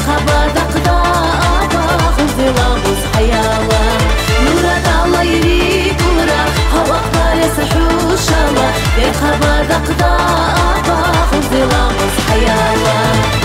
خبر قضاء باخذ لابس حياوة نورك الله يريك ورا هوا قبال سحوش الله خبر قضاء باخذ لابس حياوة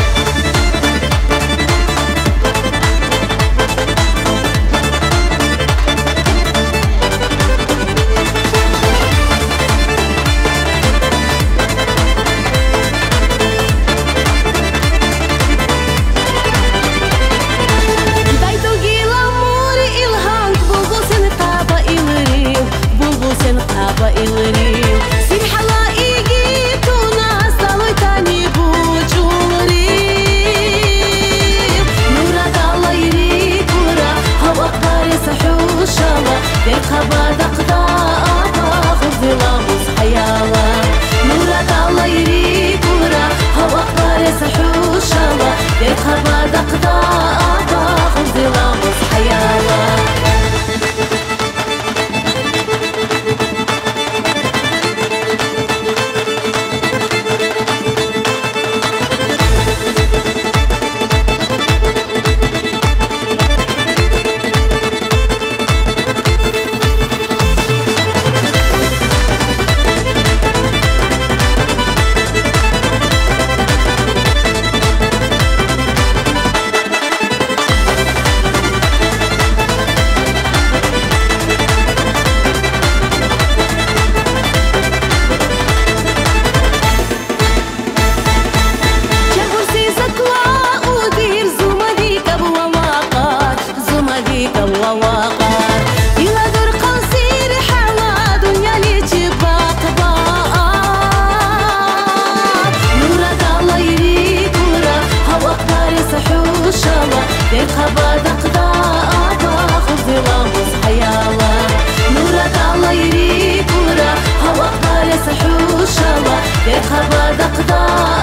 خبر قضاء باخذ لابس حياوة نورك الله يريك ورا هوا قبال سحوش الله خبر قضاء باخذ لابس حياوة خبر قضاء باخذ لابس حياوة نورك الله يريك ورا هوا قبال سحوش الله خبر قضاء